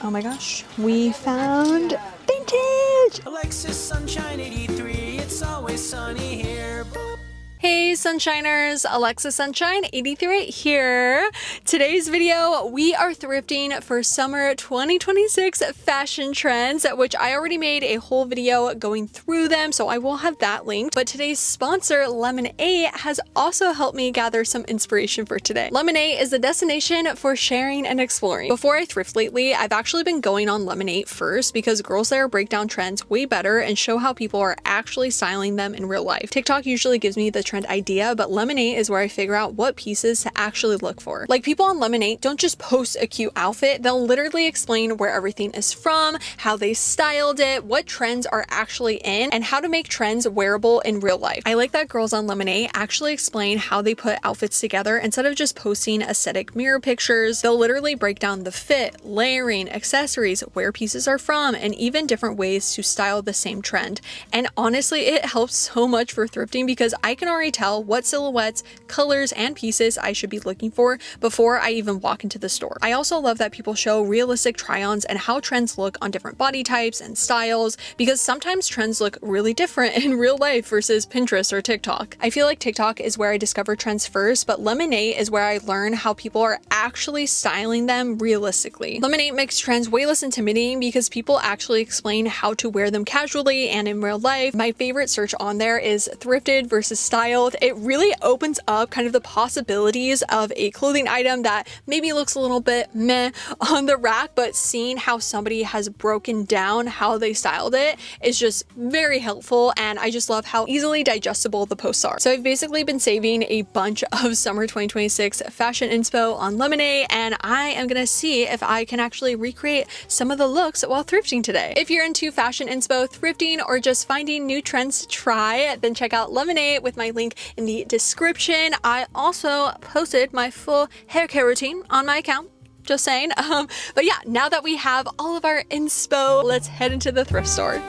Oh my gosh, we found vintage! Alexis Sunshine 83, it's always sunny here. Boop. Hey Sunshiners, Alexa Sunshine 83 here. Today's video, we are thrifting for summer 2026 fashion trends, which I already made a whole video going through them, so I will have that linked. But today's sponsor, Lemonade, has also helped me gather some inspiration for today. Lemonade is a destination for sharing and exploring. Before I thrift lately, I've actually been going on Lemonade first because girls there break down trends way better and show how people are actually styling them in real life. TikTok usually gives me the trend idea, but Lemonade is where I figure out what pieces to actually look for. Like, people on Lemonade don't just post a cute outfit, they'll literally explain where everything is from, how they styled it, what trends are actually in, and how to make trends wearable in real life. I like that girls on Lemonade actually explain how they put outfits together instead of just posting aesthetic mirror pictures. They'll literally break down the fit, layering, accessories, where pieces are from, and even different ways to style the same trend. And honestly, it helps so much for thrifting because I can already tell what silhouettes, colors, and pieces I should be looking for before I even walk into the store. I also love that people show realistic try-ons and how trends look on different body types and styles, because sometimes trends look really different in real life versus Pinterest or TikTok. I feel like TikTok is where I discover trends first, but Lemonade is where I learn how people are actually styling them realistically. Lemonade makes trends way less intimidating because people actually explain how to wear them casually and in real life. My favorite search on there is thrifted versus styled. It really opens up kind of the possibilities of a clothing item that maybe looks a little bit meh on the rack, but seeing how somebody has broken down how they styled it is just very helpful, and I just love how easily digestible the posts are. So I've basically been saving a bunch of summer 2026 fashion inspo on Lemonade, and I am gonna see if I can actually recreate some of the looks while thrifting today. If you're into fashion inspo, thrifting, or just finding new trends to try, then check out Lemonade with my link in the description. I also posted my full hair care routine on my account, just saying. But yeah, now that we have all of our inspo, let's head into the thrift store.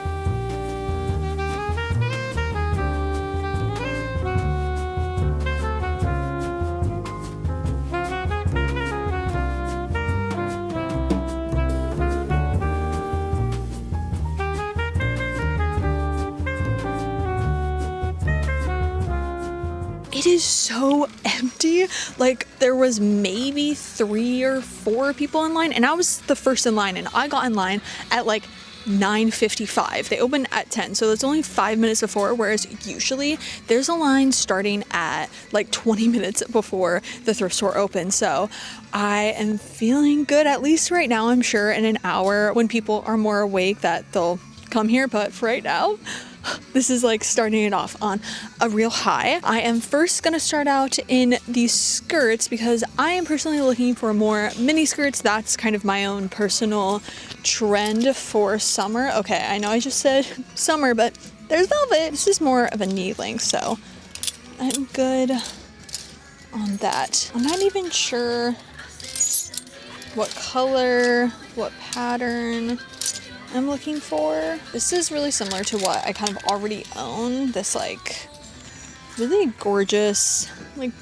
It is so empty. Like, there was maybe 3 or 4 people in line, and I was the first in line, and I got in line at like 9:55. They open at 10, so that's only 5 minutes before, whereas usually there's a line starting at like 20 minutes before the thrift store opens. So I am feeling good, at least right now. I'm sure in an hour when people are more awake that they'll come here, but for right now, this is like starting it off on a real high. I am first gonna start out in these skirts because I am personally looking for more mini skirts. That's kind of my own personal trend for summer. Okay, I know I just said summer, but there's velvet. This is more of a knee length, so I'm good on that. I'm not even sure what color, what pattern I'm looking for. This is really similar to what I kind of already own. This like really gorgeous, like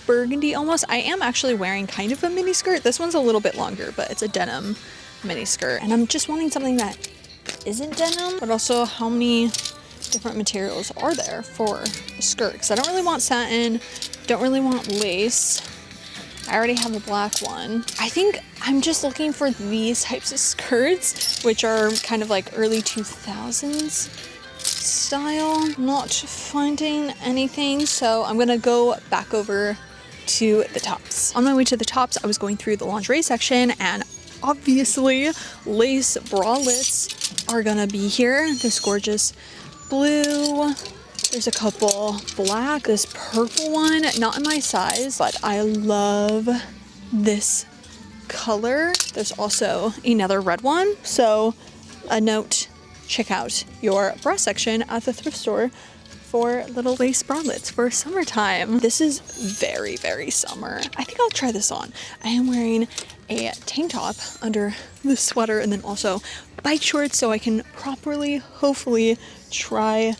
burgundy almost. I am actually wearing kind of a mini skirt. This one's a little bit longer, but it's a denim mini skirt. And I'm just wanting something that isn't denim, but also how many different materials are there for a skirt? Because I don't really want satin, don't really want lace. I already have a black one. I think I'm just looking for these types of skirts, which are kind of like early 2000s style. Not finding anything, so I'm gonna go back over to the tops. On my way to the tops, I was going through the lingerie section, and obviously lace bralettes are gonna be here. This gorgeous blue. There's a couple black, this purple one, not in my size, but I love this color. There's also another red one. So a note, check out your bra section at the thrift store for little lace bralettes for summertime. This is very, very summer. I think I'll try this on. I am wearing a tank top under the sweater and then also bike shorts so I can properly, hopefully, try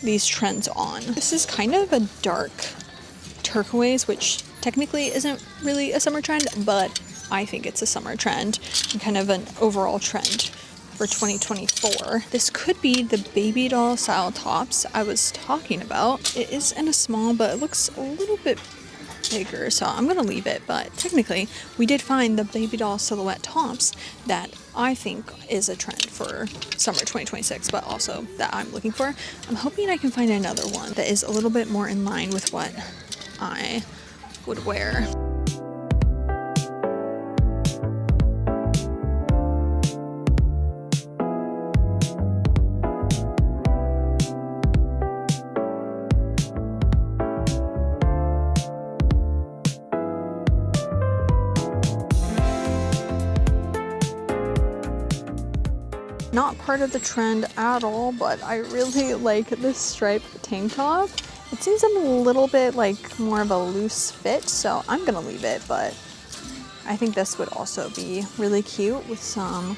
these trends on. This is kind of a dark turquoise, which technically isn't really a summer trend, but I think it's a summer trend and kind of an overall trend for 2024. This could be the baby doll style tops I was talking about. It is in a small, but it looks a little bit bigger, so I'm gonna leave it. But technically we did find the baby doll silhouette tops that I think is a trend for summer 2026, but also that I'm looking for. I'm hoping I can find another one that is a little bit more in line with what I would wear. Not part of the trend at all, but I really like this striped tank top. It seems a little bit like more of a loose fit, so I'm gonna leave it, but I think this would also be really cute with some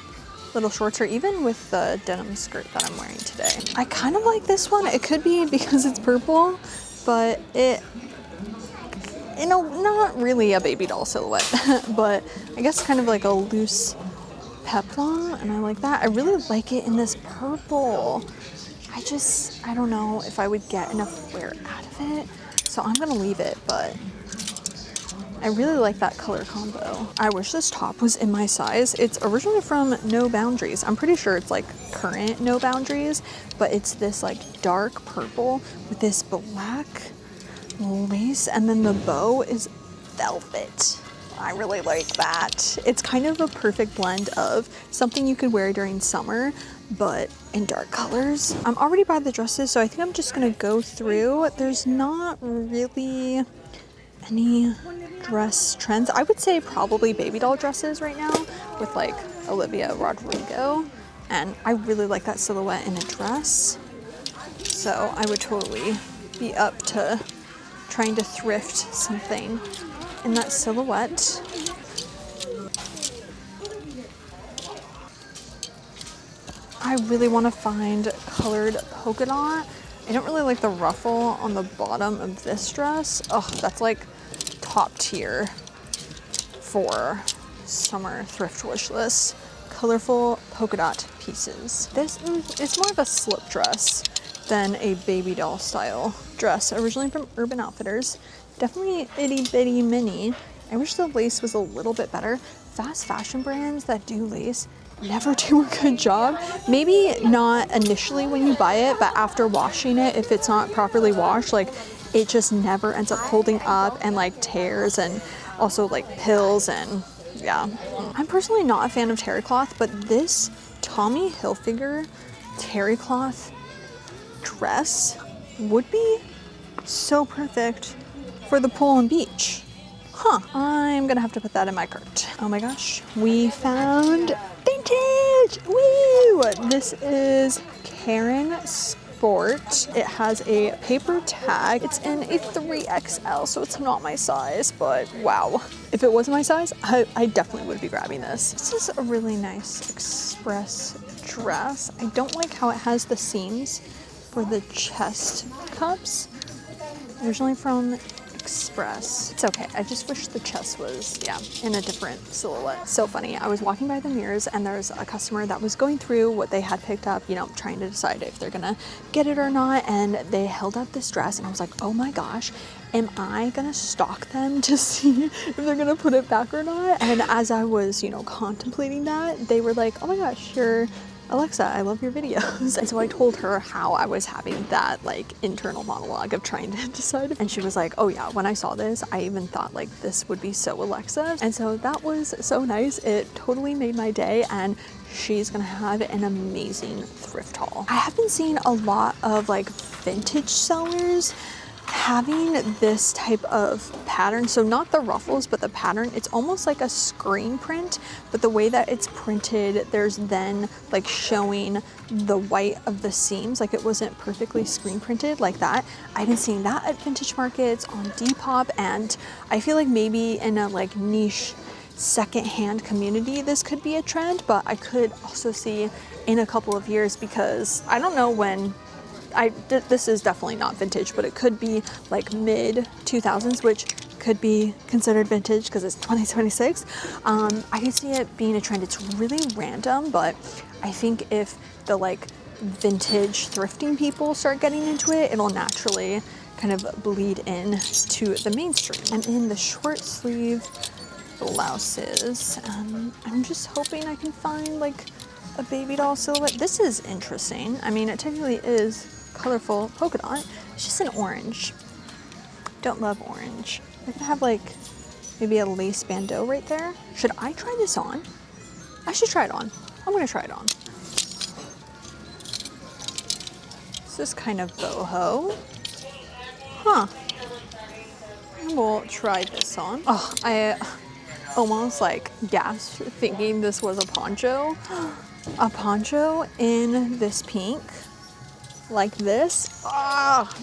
little shorts, or even with the denim skirt that I'm wearing today. I kind of like this one. It could be because it's purple, but it, you know, not really a baby doll silhouette, but I guess kind of like a loose peplum, and I like that. I really like it in this purple. I don't know if I would get enough wear out of it, so I'm gonna leave it, but I really like that color combo. I wish this top was in my size. It's originally from No Boundaries. I'm pretty sure it's like current No Boundaries, but it's this like dark purple with this black lace, and then the bow is velvet. I really like that. It's kind of a perfect blend of something you could wear during summer, but in dark colors. I'm already by the dresses, so I think I'm just gonna go through. There's not really any dress trends. I would say probably baby doll dresses right now with like Olivia Rodrigo, and I really like that silhouette in a dress. So I would totally be up to trying to thrift something in that silhouette. I really want to find colored polka dot. I don't really like the ruffle on the bottom of this dress. Oh, that's like top tier for summer thrift wish list. Colorful polka dot pieces. This is more of a slip dress than a baby doll style dress, originally from Urban Outfitters. Definitely itty bitty mini. I wish the lace was a little bit better. Fast fashion brands that do lace never do a good job. Maybe not initially when you buy it, but after washing it, if it's not properly washed, like it just never ends up holding up and like tears, and also like pills, and yeah. I'm personally not a fan of terry cloth, but this Tommy Hilfiger terry cloth dress would be so perfect for the pool and beach. Huh, I'm gonna have to put that in my cart. Oh my gosh, we found vintage! Woo! This is Karen Sport. It has a paper tag. It's in a 3XL, so it's not my size, but wow. If it was my size, I definitely would be grabbing this. This is a really nice express dress. I don't like how it has the seams for the chest cups. Originally from Express. It's okay. I just wish the chest was, yeah, in a different silhouette. So funny. I was walking by the mirrors and there's a customer that was going through what they had picked up, you know, trying to decide if they're gonna get it or not. And they held up this dress and I was like, oh my gosh, am I gonna stalk them to see if they're gonna put it back or not? And as I was, you know, contemplating that, they were like, oh my gosh, you're Alexa, I love your videos. And so I told her how I was having that like internal monologue of trying to decide. And she was like, oh yeah, when I saw this, I even thought like this would be so Alexa. And so that was so nice. It totally made my day, and she's gonna have an amazing thrift haul. I have been seeing a lot of like vintage sellers having this type of pattern. So not the ruffles, but the pattern. It's almost like a screen print, but the way that it's printed, there's then like showing the white of the seams, like it wasn't perfectly screen printed like that. I've been seeing that at vintage markets, on Depop, and I feel like maybe in a like niche secondhand community, this could be a trend, but I could also see in a couple of years, because I don't know when this is definitely not vintage, but it could be like mid 2000s, which could be considered vintage because it's 2026. I can see it being a trend. It's really random, but I think if the like vintage thrifting people start getting into it, it'll naturally kind of bleed in to the mainstream. And in the short sleeve blouses, I'm just hoping I can find like a baby doll silhouette. This is interesting. I mean, it technically is colorful polka dot. It's just an orange. Don't love orange. I could have like maybe a lace bandeau right there. Should I try this on? I should try it on. I'm gonna try it on. This is kind of boho. Huh. We'll try this on. Oh, I almost like gasped thinking this was a poncho. A poncho in this pink, like this. Ah!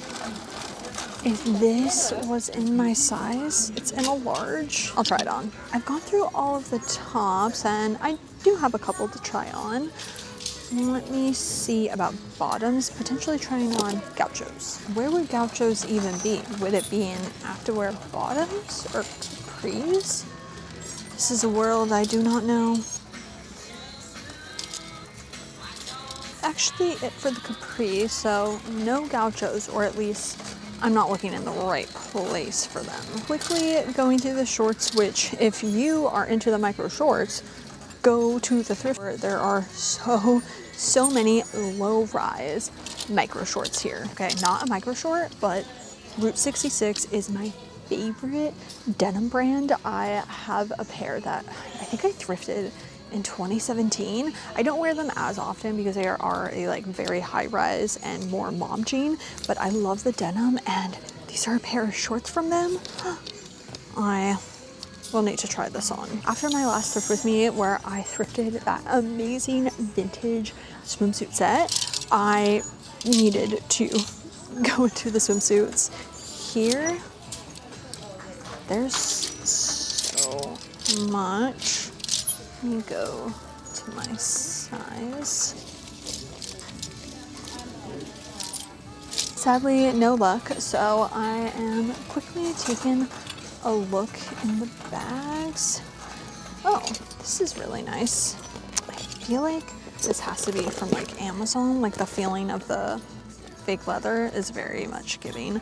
If this was in my size, it's in a large. I'll try it on. I've gone through all of the tops and I do have a couple to try on. Let me see about bottoms, potentially trying on gauchos. Where would gauchos even be? Would it be in activewear bottoms or capris? This is a world I do not know. Actually, it for the capri, so no gauchos, or at least I'm not looking in the right place for them. Quickly going through the shorts, which if you are into the micro shorts, go to the thrift store. There are so many low-rise micro shorts here. Okay, not a micro short, but Route 66 is my favorite denim brand. I have a pair that I think I thrifted in 2017. I don't wear them as often because they are a like very high-rise and more mom jean, but I love the denim, and these are a pair of shorts from them. I will need to try this on. After my last thrift with me, where I thrifted that amazing vintage swimsuit set, I needed to go into the swimsuits. Here, there's so much. Let me go to my size. Sadly, no luck, so I am quickly taking a look in the bags. Oh, this is really nice. I feel like this has to be from like Amazon. Like the feeling of the fake leather is very much giving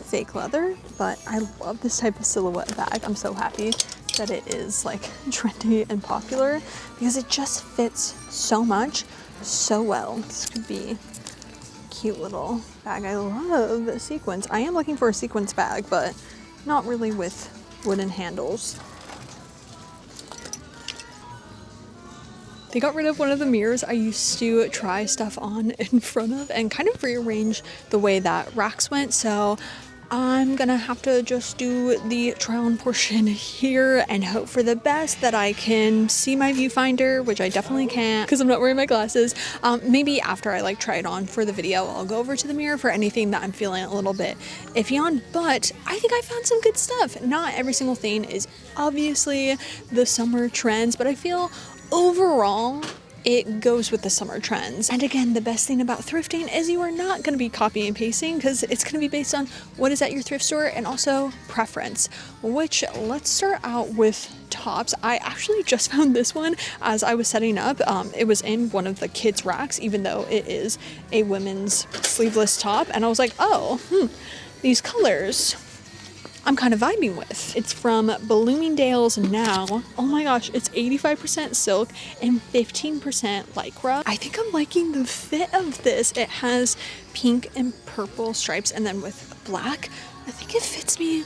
fake leather, but I love this type of silhouette bag. I'm so happy that it is like trendy and popular because it just fits so much, so well. This could be a cute little bag. I love the sequins. I am looking for a sequins bag, but not really with wooden handles. They got rid of one of the mirrors I used to try stuff on in front of and kind of rearrange the way that racks went, so I'm gonna have to just do the try on portion here and hope for the best that I can see my viewfinder, which I definitely can't because I'm not wearing my glasses. Maybe after I like try it on for the video, I'll go over to the mirror for anything that I'm feeling a little bit iffy on, but I think I found some good stuff. Not every single thing is obviously the summer trends, but I feel overall it goes with the summer trends. And again, the best thing about thrifting is you are not going to be copy and pasting because it's going to be based on what is at your thrift store and also preference, which let's start out with tops. I actually just found this one as I was setting up. It was in one of the kids racks, even though it is a women's sleeveless top. And I was like, oh, these colors I'm kind of vibing with. It's from Bloomingdale's Now. Oh my gosh, it's 85% silk and 15% lycra. I think I'm liking the fit of this. It has pink and purple stripes and then with black. I think it fits me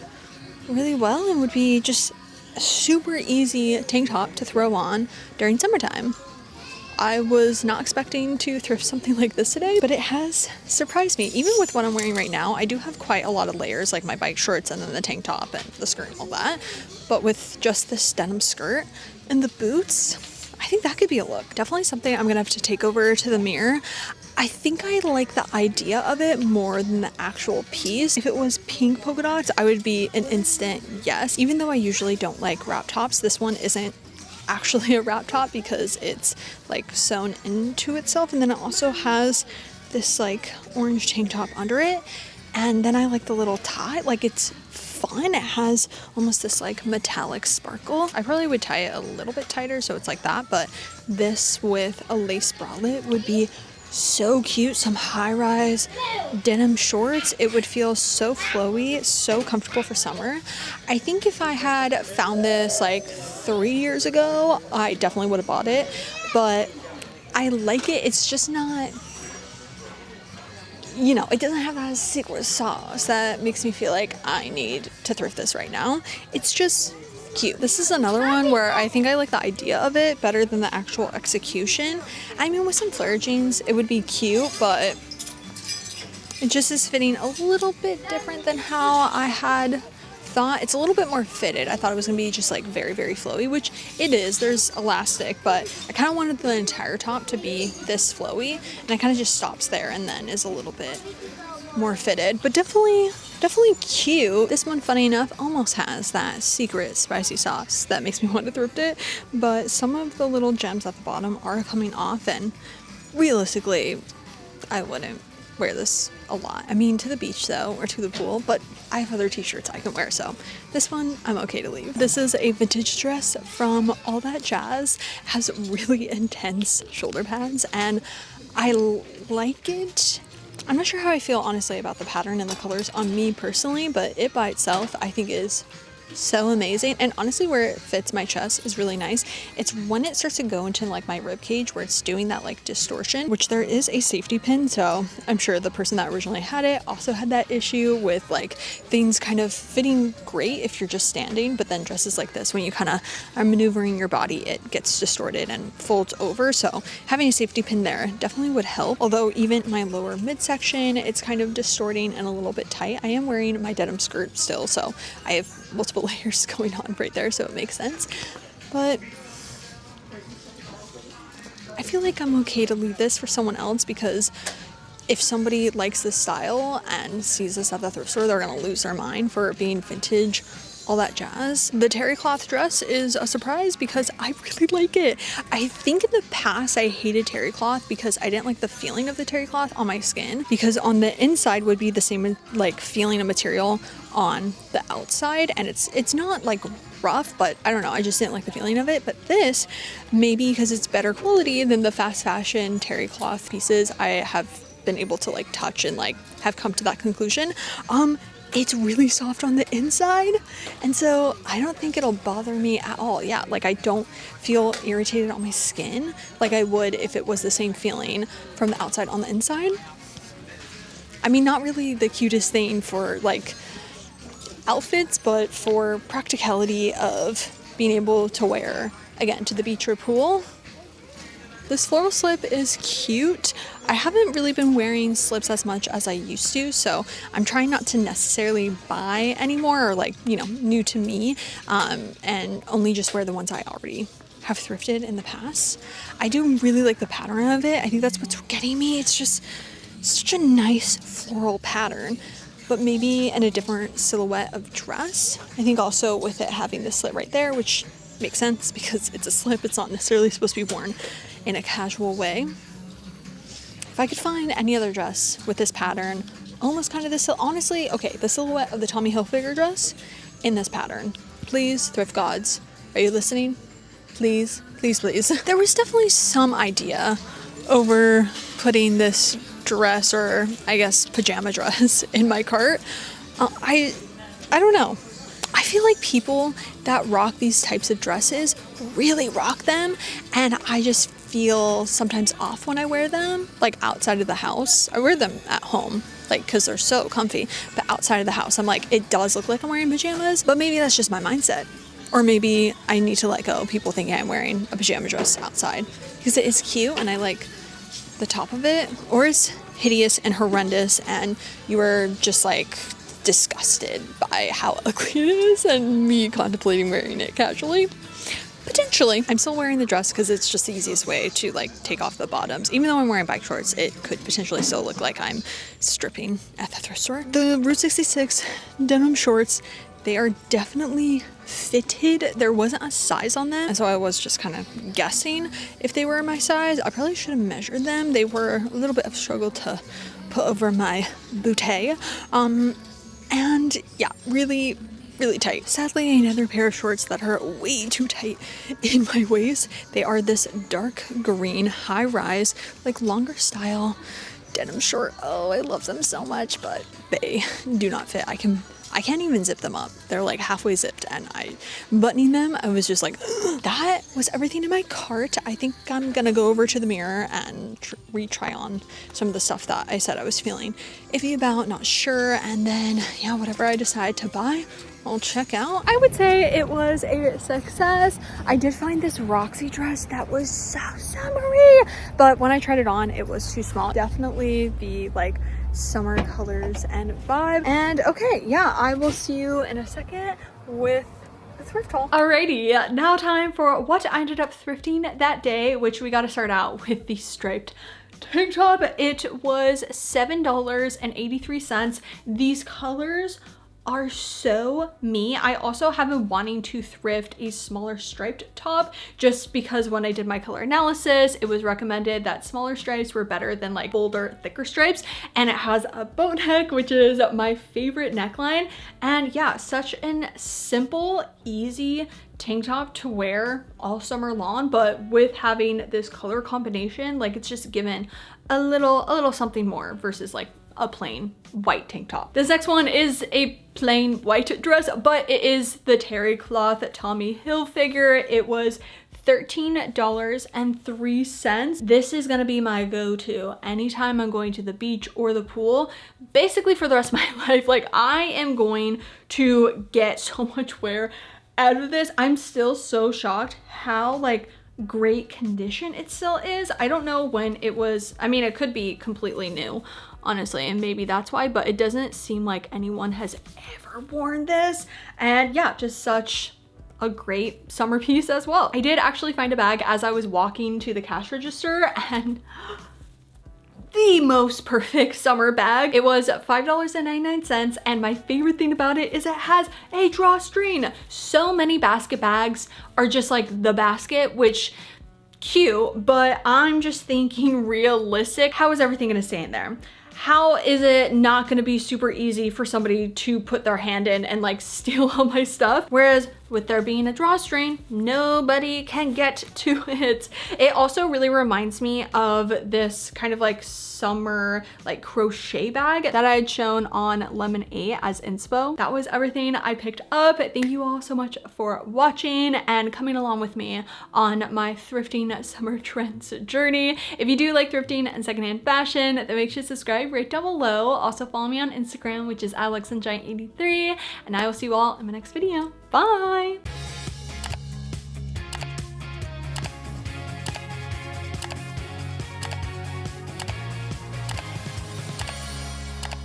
really well and would be just a super easy tank top to throw on during summertime. I was not expecting to thrift something like this today, but it has surprised me. Even with what I'm wearing right now, I do have quite a lot of layers, like my bike shorts and then the tank top and the skirt and all that. But with just this denim skirt and the boots, I think that could be a look. Definitely something I'm gonna have to take over to the mirror. I think I like the idea of it more than the actual piece. If it was pink polka dots, I would be an instant yes. Even though I usually don't like wrap tops, this one isn't actually a wrap top because it's like sewn into itself, and then it also has this like orange tank top under it, and then I like the little tie, like it's fun. It has almost this like metallic sparkle. I probably would tie it a little bit tighter so it's like that, but this with a lace bralette would be so cute. Some high-rise denim shorts. It would feel so flowy, so comfortable for summer. I think if I had found this like 3 years ago, I definitely would have bought it, but I like it. It's just not, you know, it doesn't have that secret sauce that makes me feel like I need to thrift this right now. It's just cute. This is another one where I think I like the idea of it better than the actual execution. I mean, with some flare jeans, it would be cute, but it just is fitting a little bit different than how I had thought. It's a little bit more fitted. I thought it was gonna be just like very, very flowy, which it is. There's elastic, but I kind of wanted the entire top to be this flowy, and it kind of just stops there and then is a little bit more fitted, but definitely cute. This one, funny enough, almost has that secret spicy sauce that makes me want to thrift it, but some of the little gems at the bottom are coming off, and realistically, I wouldn't wear this a lot. I mean, to the beach though, or to the pool, but I have other t-shirts I can wear, so this one I'm okay to leave. This is a vintage dress from All That Jazz. It has really intense shoulder pads, and I like it. I'm not sure how I feel honestly about the pattern and the colors on me personally, but it by itself I think is so amazing. And honestly, where it fits my chest is really nice. It's when it starts to go into like my rib cage where it's doing that like distortion, which there is a safety pin, so I'm sure the person that originally had it also had that issue with like things kind of fitting great if you're just standing, but then dresses like this, when you kind of are maneuvering your body, it gets distorted and folds over. So having a safety pin there definitely would help. Although even my lower midsection, it's kind of distorting and a little bit tight. I am wearing my denim skirt still, so I have multiple layers going on right there, so it makes sense. But I feel like I'm okay to leave this for someone else, because if somebody likes this style and sees this at the thrift store, they're gonna lose their mind for it being vintage, All That Jazz. The terry cloth dress is a surprise because I really like it. I think in the past I hated terry cloth because I didn't like the feeling of the terry cloth on my skin, because on the inside would be the same like feeling of material on the outside, and it's not like rough, but I don't know, I just didn't like the feeling of it. But this, maybe because it's better quality than the fast fashion terry cloth pieces I have been able to like touch and like have come to that conclusion, it's really soft on the inside, and so I don't think it'll bother me at all. Yeah, like I don't feel irritated on my skin like I would if it was the same feeling from the outside on the inside. I mean, not really the cutest thing for like outfits, but for practicality of being able to wear again to the beach or pool. This floral slip is cute. I haven't really been wearing slips as much as I used to, so I'm trying not to necessarily buy anymore, or like, you know, new to me, and only just wear the ones I already have thrifted in the past. I do really like the pattern of it. I think that's what's getting me. It's just such a nice floral pattern, but maybe in a different silhouette of dress. I think also with it having this slit right there, which makes sense because it's a slip, it's not necessarily supposed to be worn in a casual way. If I could find any other dress with this pattern, almost kind of this, honestly, okay, the silhouette of the Tommy Hilfiger dress in this pattern, please, thrift gods, are you listening? Please, please, please. There was definitely some idea over putting this dress, or I guess pajama dress, in my cart. I don't know. I feel like people that rock these types of dresses really rock them, and I just feel sometimes off when I wear them, like outside of the house. I wear them at home, like, because they're so comfy, but outside of the house, I'm like, it does look like I'm wearing pajamas, but maybe that's just my mindset. Or maybe I need to let go of people thinking I'm wearing a pajama dress outside, because it is cute and I like the top of it, or it's hideous and horrendous and you are just like disgusted by how ugly it is and me contemplating wearing it casually. Potentially. I'm still wearing the dress because it's just the easiest way to like take off the bottoms. Even though I'm wearing bike shorts, it could potentially still look like I'm stripping at the thrift store. The Route 66 denim shorts, they are definitely fitted. There wasn't a size on them, and so I was just kind of guessing if they were my size. I probably should have measured them. They were a little bit of a struggle to put over my bootay. And yeah, really really tight. Sadly, another pair of shorts that are way too tight in my waist. They are this dark green high rise, like longer style denim short. Oh, I love them so much, but they do not fit. I can't even zip them up. They're like halfway zipped, and buttoning them, I was just like, that was everything in my cart. I think I'm gonna go over to the mirror and retry on some of the stuff that I said I was feeling iffy about, not sure, and then, yeah, whatever I decide to buy, I'll check out. I would say it was a success. I did find this Roxy dress that was so summery, but when I tried it on, it was too small. Definitely the like summer colors and vibe. And okay, yeah, I will see you in a second with the thrift haul. Alrighty, now time for what I ended up thrifting that day, which we got to start out with the striped tank top. It was $7.83. These colors are so me. I also have been wanting to thrift a smaller striped top just because when I did my color analysis, it was recommended that smaller stripes were better than like bolder, thicker stripes. And it has a boat neck, which is my favorite neckline. And yeah, such an simple, easy tank top to wear all summer long, but with having this color combination, like it's just given a little something more versus like a plain white tank top. This next one is a plain white dress, but it is the terry cloth Tommy Hilfiger. It was $13.03. This is gonna be my go-to anytime I'm going to the beach or the pool, basically for the rest of my life. Like, I am going to get so much wear out of this. I'm still so shocked how like great condition it still is. I don't know when it was, I mean, it could be completely new, honestly, and maybe that's why, but it doesn't seem like anyone has ever worn this. And yeah, just such a great summer piece as well. I did actually find a bag as I was walking to the cash register, and the most perfect summer bag. It was $5.99, and my favorite thing about it is it has a drawstring. So many basket bags are just like the basket, which cute, but I'm just thinking realistic. How is everything gonna stay in there? How is it not gonna be super easy for somebody to put their hand in and like steal all my stuff? Whereas with there being a drawstring, nobody can get to it. It also really reminds me of this kind of like summer like crochet bag that I had shown on Lemon 8 as inspo. That was everything I picked up. Thank you all so much for watching and coming along with me on my thrifting summer trends journey. If you do like thrifting and secondhand fashion, then make sure to subscribe right down below. Also follow me on Instagram, which is alexandgiant83, and I will see you all in my next video. Bye!